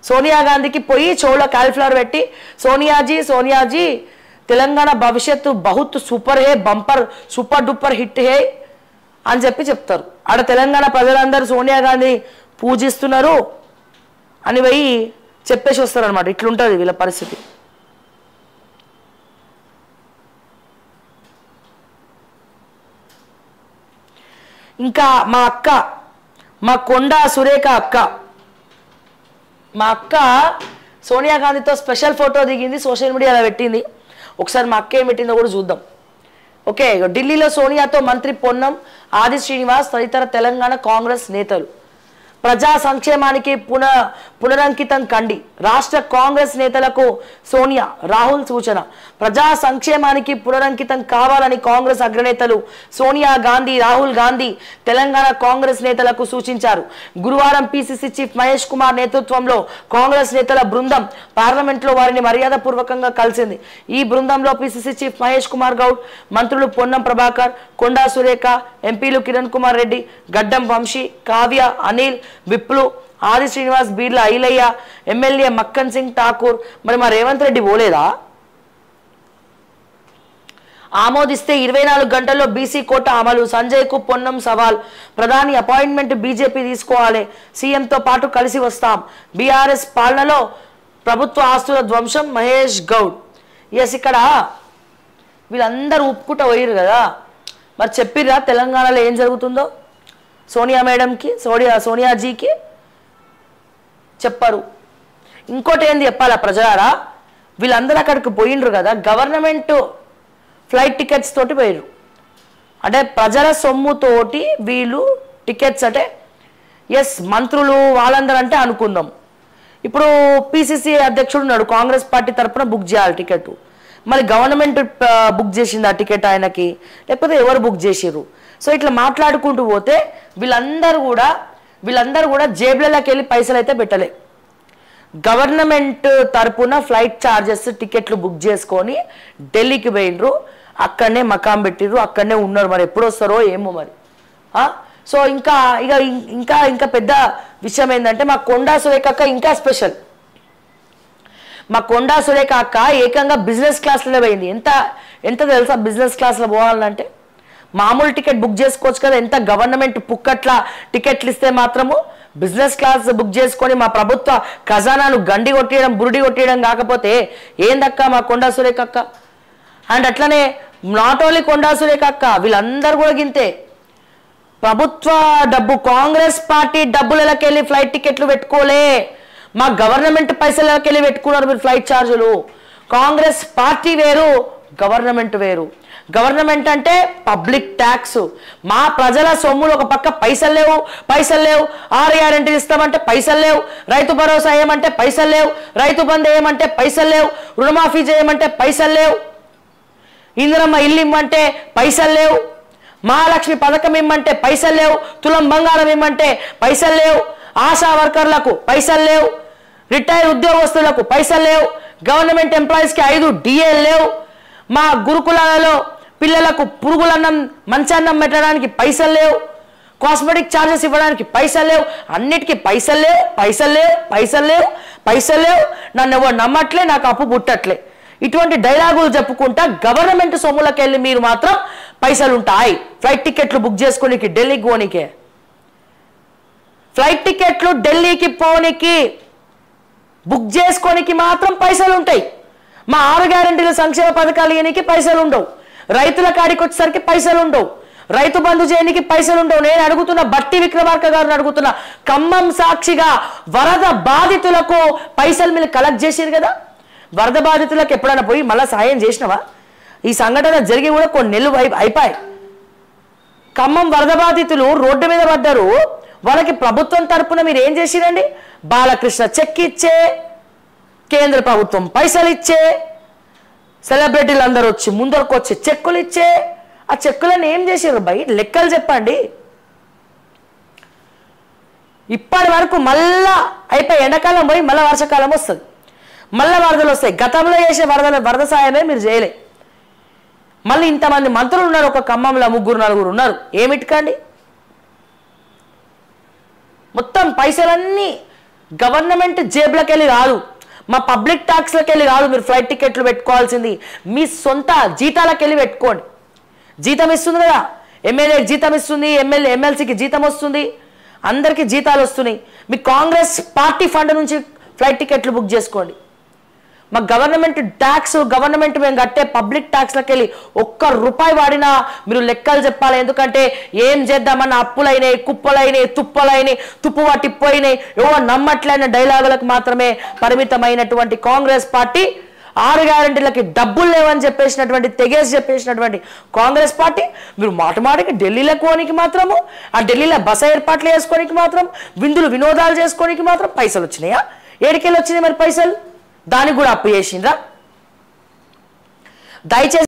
సోనియా గాంధీకి పోయి చెవులో కాలిఫ్లవర్ పెట్టి సోనియాజీ తెలంగాణ భవిష్యత్తు బహుత్ సూపర్ హే, బంపర్ సూపర్ డూపర్ హిట్ హే అని చెప్తారు. ఆడ తెలంగాణ ప్రజలందరూ సోనియా గాంధీ పూజిస్తున్నారు అని పోయి చెప్పేసి వస్తారు అనమాట. ఇట్లుంటుంది వీళ్ళ పరిస్థితి. ఇంకా మా కొండా సురేఖ అక్క, మా అక్క సోనియా గాంధీతో స్పెషల్ ఫోటో దిగింది, సోషల్ మీడియాలో పెట్టింది. ఒకసారి మా అక్క ఏం పెట్టిందో కూడా చూద్దాం. ఓకే, ఢిల్లీలో సోనియాతో మంత్రి పొన్నం, ఆది శ్రీనివాస్ తదితర తెలంగాణ కాంగ్రెస్ నేతలు. ప్రజా సంక్షేమానికి పునరంకితం కండి. రాష్ట్ర కాంగ్రెస్ నేతలకు సోనియా రాహుల్ సూచన. ప్రజా సంక్షేమానికి పునరంకితం కావాలని కాంగ్రెస్ అగ్రనేతలు సోనియా గాంధీ, రాహుల్ గాంధీ తెలంగాణ కాంగ్రెస్ నేతలకు సూచించారు. గురువారం పిసిసి చీఫ్ మహేష్ కుమార్ నేతృత్వంలో కాంగ్రెస్ నేతల బృందం పార్లమెంట్లో వారిని మర్యాదపూర్వకంగా కలిసింది. ఈ బృందంలో పిసిసి చీఫ్ మహేష్ కుమార్ గౌడ్, మంత్రులు పొన్నం ప్రభాకర్, కొండా సురేఖ, ఎంపీలు కిరణ్ కుమార్ రెడ్డి, గడ్డం వంశీ, కావ్య, అనిల్, విప్లు, ఆది శ్రీనివాస్, బీర్ల ఐలయ్య, ఎమ్మెల్యే మక్కన్ సింగ్ ఠాకూర్. మరి మా రేవంత్ రెడ్డి పోలేదా? ఆమోదిస్తే 24 గంటల్లో బీసీ కోట అమలు. సంజయ్ కు పొన్నం సవాల్. ప్రధాని అపాయింట్మెంట్ బీజేపీ తీసుకోవాలి, సీఎంతో పాటు కలిసి వస్తాం. బీఆర్ఎస్ పాలనలో ప్రభుత్వ ఆస్తుల ధ్వంసం, మహేష్ గౌడ్. ఎస్, ఇక్కడ వీళ్ళందరూ ఒప్పుకుంటూ పోయారు కదా. మరి చెప్పిర్రా తెలంగాణలో ఏం జరుగుతుందో? సోనియా మేడంకి, సోనియాజీకి చెప్పారు. ఇంకోటి ఏంది చెప్పాలా ప్రజలారా, వీళ్ళందరూ అక్కడికి పోయిండ్రు కదా, గవర్నమెంట్ ఫ్లైట్ టికెట్స్ తోటి పోయారు. అంటే ప్రజల సొమ్ముతోటి వీళ్ళు టికెట్స్, అంటే ఎస్ మంత్రులు వాళ్ళందరూ అంటే అనుకుందాం. ఇప్పుడు పిసిసి అధ్యక్షుడు ఉన్నాడు, కాంగ్రెస్ పార్టీ తరఫున బుక్ చేయాలి టికెట్. మరి గవర్నమెంట్ బుక్ చేసింది ఆ టికెట్ ఆయనకి, లేకపోతే ఎవరు బుక్ చేసిర్రు? సో ఇట్లా మాట్లాడుకుంటూ పోతే వీళ్ళందరూ కూడా జేబులలోకి వెళ్ళి పైసలు అయితే పెట్టలే. గవర్నమెంట్ తరపున ఫ్లైట్ ఛార్జెస్ టికెట్లు బుక్ చేసుకొని ఢిల్లీకి పోయినరు, అక్కడనే మకాం పెట్టిర్రు, అక్కడనే ఉన్నారు. మరి ఎప్పుడు వస్తారో ఏమో మరి. సో ఇంకా పెద్ద విషయం ఏంటంటే మా కొండా సురేఖ అక్క ఇంకా స్పెషల్. మా కొండా సురేఖ అక్క ఏకంగా బిజినెస్ క్లాస్లోనే పోయింది. ఎంత తెలుసా బిజినెస్ క్లాస్లో పోవాలంటే? మామూలు టికెట్ బుక్ చేసుకోవచ్చు కదా, ఎంత గవర్నమెంట్ పుక్కట్ల టికెట్లు ఇస్తే మాత్రము బిజినెస్ క్లాస్ బుక్ చేసుకొని మా ప్రభుత్వ ఖజానాను బురుడి కొట్టేయడం కాకపోతే ఏందక్క మా కొండా సురేఖ అక్క. అండ్ అట్లనే నాట్ ఓన్లీ కొండా సురేఖ అక్క, వీళ్ళందరూ కూడా గింతే. ప్రభుత్వ డబ్బు, కాంగ్రెస్ పార్టీ డబ్బులకి వెళ్ళి ఫ్లైట్ టికెట్లు పెట్టుకోలే, మా గవర్నమెంట్ పైసలకి వెళ్ళి పెట్టుకున్నారు మీరు ఫ్లైట్ ఛార్జులు. కాంగ్రెస్ పార్టీ వేరు, గవర్నమెంట్ వేరు. గవర్నమెంట్ అంటే పబ్లిక్ ట్యాక్స్. మా ప్రజల సొమ్ములు ఒక పక్క పైసలు లేవు. 6 గ్యారెంటీలు ఇస్తామంటే పైసలు లేవు. రైతు భరోసా ఏమంటే పైసలు లేవు. రైతు బంధు ఏమంటే పైసలు లేవు. రుణమాఫీ చేయమంటే పైసలు లేవు. ఇందిరమ్మ ఇల్లు ఇమ్మంటే పైసలు లేవు. మహాలక్ష్మి పథకం ఇమ్మంటే పైసలు లేవు. తులం బంగారం ఇమ్మంటే పైసలు లేవు. ఆశా వర్కర్లకు పైసలు లేవు. రిటైర్ ఉద్యోగస్తులకు పైసలు లేవు. గవర్నమెంట్ ఎంప్లాయీస్కి 5 డిఏలు లేవు. మా గురుకులాలలో పిల్లలకు పురుగులన్నం మంచాన్నం పెట్టడానికి పైసలు లేవు. కాస్మెటిక్ ఛార్జెస్ ఇవ్వడానికి పైసలు లేవు. అన్నిటికీ పైసలు లేవు. నన్ను ఎవరు నమ్మట్లే, నాకు అప్పు పుట్టట్లే. ఇటువంటి డైలాగులు చెప్పుకుంటా గవర్నమెంట్ సొమ్ములకు వెళ్ళి మీరు మాత్రం పైసలు ఉంటాయి. ఫ్లైట్ టికెట్లు బుక్ చేసుకోనికి, ఢిల్లీకి పోనీకే. ఫ్లైట్ టికెట్లు ఢిల్లీకి పోనీకి బుక్ చేసుకోనికి మాత్రం పైసలు ఉంటాయి. మా 6 గ్యారెంటీల సంక్షేమ పథకాలు ఇయనికి పైసలు ఉండవు. రైతుల కాడికి వచ్చేసరికి పైసలు ఉండవు. రైతు బంధు చేయనికి పైసలు ఉండవు. నేను అడుగుతున్న బట్టి విక్రమార్క గారిని అడుగుతున్నా, ఖమ్మం సాక్షిగా వరద బాధితులకు పైసలు మీరు కలెక్ట్ చేసారు కదా, వరద బాధితులకు ఎప్పుడైనా పోయి మళ్ళీ సాయం చేసినవా? ఈ సంఘటన జరిగి కూడా కొన్ని నెలలు అయిపోయాయి. ఖమ్మం వరద బాధితులు రోడ్డు మీద పడ్డారు. వాళ్ళకి ప్రభుత్వం తరపున మీరు ఏం చేసిరండి? బాలకృష్ణ చెక్ ఇచ్చే, కేంద్ర ప్రభుత్వం పైసలు ఇచ్చే, సెలబ్రిటీలు అందరూ వచ్చి ముందరకు వచ్చి చెక్కులు ఇచ్చే. ఆ చెక్కులను ఏం చేసారు బై? లెక్కలు చెప్పండి. ఇప్పటి వరకు మళ్ళా అయిపోయి ఎండాకాలం పోయి మళ్ళీ వర్షాకాలం వస్తుంది, మళ్ళీ వరదలు వస్తాయి. గతంలో చేసే వరద సాయమే మీరు చేయలే. మళ్ళీ ఇంతమంది మంత్రులు ఉన్నారు, ఒక ఖమ్మంలో 3-4 ఉన్నారు. ఏమిటికండి? మొత్తం పైసలన్నీ గవర్నమెంట్ జేబులకు వెళ్ళి కాదు, మా పబ్లిక్ ట్యాక్స్లకు వెళ్ళి కాదు మీరు ఫ్లైట్ టికెట్లు పెట్టుకోవాల్సింది, మీ సొంత జీతాలకు వెళ్ళి పెట్టుకోండి. జీతం ఇస్తుంది కదా, ఎమ్మెల్యేకి జీతం ఇస్తుంది, ఎమ్మెల్సీకి జీతం వస్తుంది, అందరికీ జీతాలు వస్తున్నాయి. మీ కాంగ్రెస్ పార్టీ ఫండ్ నుంచి ఫ్లైట్ టికెట్లు బుక్ చేసుకోండి. మా గవర్నమెంట్ ట్యాక్స్, గవర్నమెంట్ మేము కట్టే పబ్లిక్ ట్యాక్స్లకు వెళ్ళి ఒక్క రూపాయి వాడినా మీరు లెక్కలు చెప్పాలి. ఎందుకంటే ఏం చేద్దామన్న అప్పులైనాయి, కుప్పలైనాయి, తుప్పలైనాయి, తుప్పు పట్టిపోయినాయి, ఏవో నమ్మట్లైన డైలాగులకు మాత్రమే పరిమితమైనటువంటి కాంగ్రెస్ పార్టీ 6 గ్యారెంటీలకి డబ్బులు లేవని చెప్పేసినటువంటి, తెగేసి చెప్పేసినటువంటి కాంగ్రెస్ పార్టీ మీరు మాటమాటికి ఢిల్లీలో కోనికి మాత్రము, ఆ ఢిల్లీలో బస ఏర్పాట్లు చేసుకోనికి మాత్రం, విందులు వినోదాలు చేసుకోనికి మాత్రం పైసలు వచ్చినాయా? ఏడికెళ్ళి వచ్చినాయి మరి పైసలు? దానికి కూడా అప్పు చేసిండ్రా? దయచేసి